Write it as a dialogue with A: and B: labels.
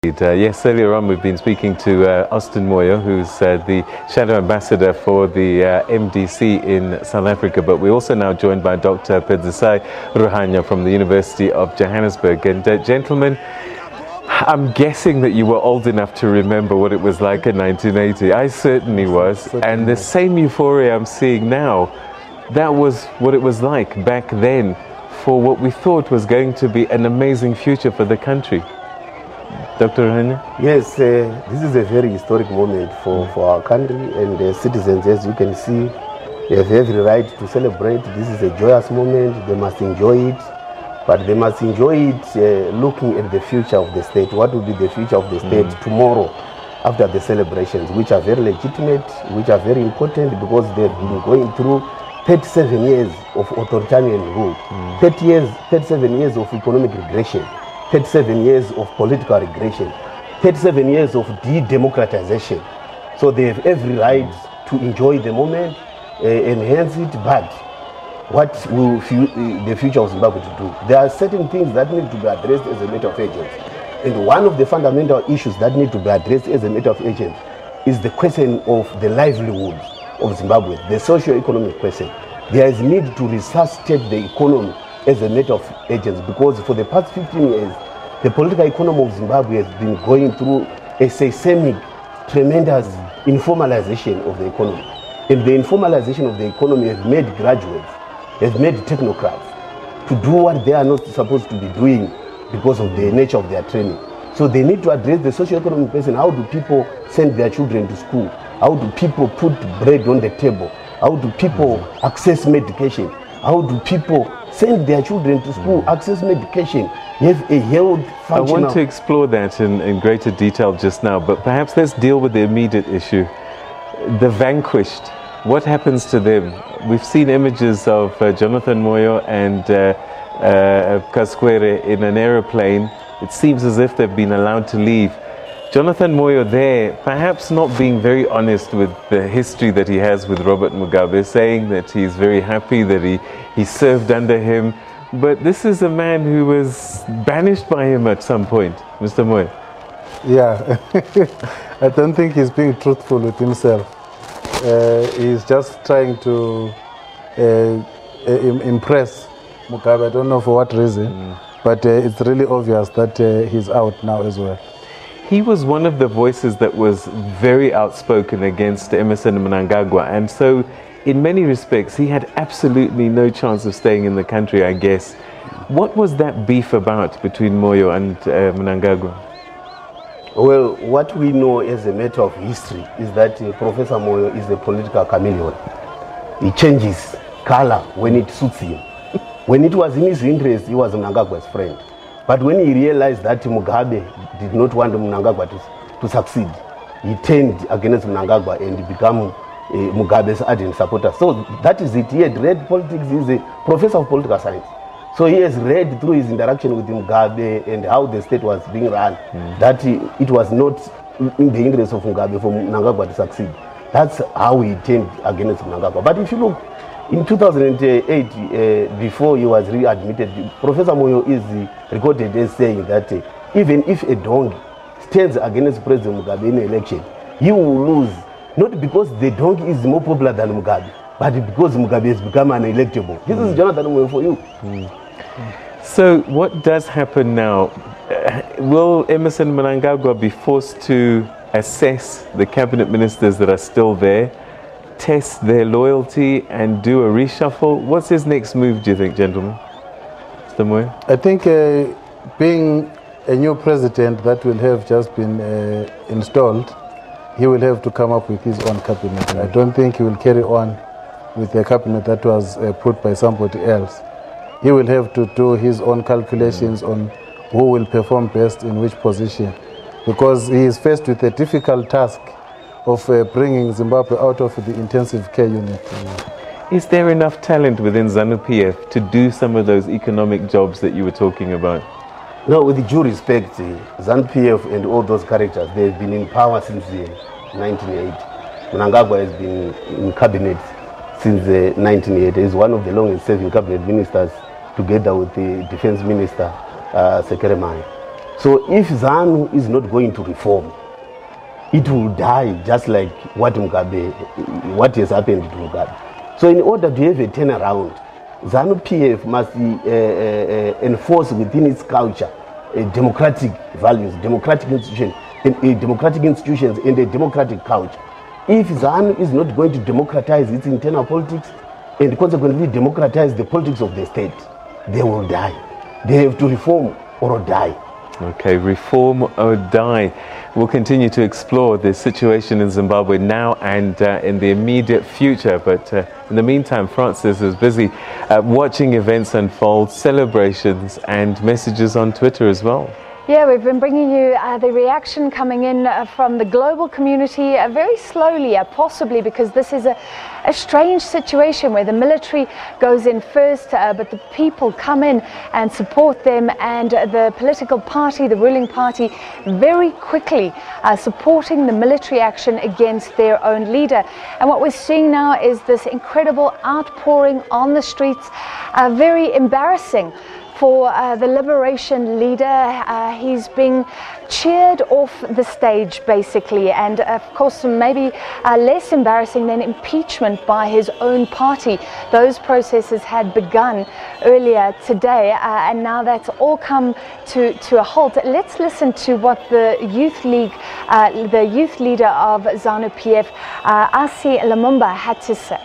A: Yes, earlier on we've been speaking to Austin Moyo, who's the Shadow Ambassador for the MDC in South Africa, but we're also now joined by Dr. Pezisai Ruhanya from the University of Johannesburg. And gentlemen, I'm guessing that you were old enough to remember what it was like in 1980. I certainly was, and the same euphoria I'm seeing now, that was what it was like back then for what we thought was going to be an amazing future for the country. Dr. Ruhanya?
B: Yes, this is a very historic moment for our country, and the citizens, as you can see, they have every right to celebrate. This is a joyous moment. They must enjoy it, but they must enjoy it looking at the future of the state. What will be the future of the state tomorrow after the celebrations, which are very legitimate, which are very important, because they've been going through 37 years of authoritarian rule, 37 years of economic regression, 37 years of political regression, 37 years of de-democratization. So they have every right to enjoy the moment, enhance it, but what will the future of Zimbabwe to do? There are certain things that need to be addressed as a matter of urgency. And one of the fundamental issues that need to be addressed as a matter of urgency is the question of the livelihoods of Zimbabwe, the socio-economic question. There is need to resuscitate the economy as a matter of urgency, because for the past 15 years, the political economy of Zimbabwe has been going through a seismic, tremendous informalization of the economy. And the informalization of the economy has made graduates, has made technocrats to do what they are not supposed to be doing because of the nature of their training. So they need to address the socio-economic question. How do people send their children to school? How do people put bread on the table? How do people access medication? How do people send their children to school, access medication, have a health functional...
A: I want to explore that in greater detail just now, but perhaps let's deal with the immediate issue. The vanquished, what happens to them? We've seen images of Jonathan Moyo and Kaskwere in an aeroplane. It seems as if they've been allowed to leave. Jonathan Moyo there, perhaps not being very honest with the history that he has with Robert Mugabe, saying that he's very happy that he served under him. But this is a man who was banished by him at some point, Mr. Moyo.
C: Yeah, I don't think he's being truthful with himself. He's just trying to impress Mugabe. I don't know for what reason, but it's really obvious that he's out now as well.
A: He was one of the voices that was very outspoken against Emerson Mnangagwa, and so in many respects he had absolutely no chance of staying in the country, I guess. What was that beef about between Moyo and Mnangagwa?
B: Well, what we know as a matter of history is that Professor Moyo is a political chameleon. He changes color when it suits him. When it was in his interest, he was Mnangagwa's friend. But when he realized that Mugabe did not want Mnangagwa to succeed, he turned against Mnangagwa and became Mugabe's ardent supporter. So that is it. He had read politics. He's a professor of political science. So he has read through his interaction with Mugabe and how the state was being run, that it was not in the interest of Mugabe for Mnangagwa to succeed. That's how he turned against Mnangagwa. But if you look, in 2008, before he was readmitted, Professor Moyo is recorded as saying that even if a donkey stands against President Mugabe in an election, he will lose, not because the donkey is more popular than Mugabe, but because Mugabe has become unelectable. This is Jonathan Moyo for you.
A: So what does happen now? Will Emerson Mnangagwa be forced to assess the cabinet ministers that are still there, test their loyalty and do a reshuffle? What's his next move, do you think, gentlemen? Mr. Moyo?
C: I think being a new president that will have just been installed, he will have to come up with his own cabinet. I don't think he will carry on with the cabinet that was put by somebody else. He will have to do his own calculations on who will perform best in which position, because he is faced with a difficult task of bringing Zimbabwe out of the intensive care unit.
A: Is there enough talent within ZANU-PF to do some of those economic jobs that you were talking about?
B: No, with due respect, ZANU-PF and all those characters, they've been in power since 1980. Mnangagwa has been in cabinet since 1980. He's one of the longest serving cabinet ministers, together with the defense minister, Sekeremane. So if ZANU is not going to reform, it will die just like what has happened to Mugabe. So in order to have a turnaround, ZANU-PF must enforce within its culture democratic values, democratic institutions, and a democratic culture. If ZANU is not going to democratize its internal politics and consequently democratize the politics of the state, they will die. They have to reform or die.
A: Okay, reform or die. We'll continue to explore the situation in Zimbabwe now and in the immediate future. But in the meantime, Francis is busy watching events unfold, celebrations and messages on Twitter as well.
D: Yeah, we've been bringing you the reaction coming in from the global community very slowly, possibly because this is a strange situation where the military goes in first, but the people come in and support them, and the political party, the ruling party, very quickly supporting the military action against their own leader. And what we're seeing now is this incredible outpouring on the streets, very embarrassing for the liberation leader. He's being cheered off the stage basically, and of course maybe less embarrassing than impeachment by his own party. Those processes had begun earlier today, and now that's all come to a halt. Let's listen to what the youth league, the youth leader of ZANU-PF, Asi Lumumba, had to say.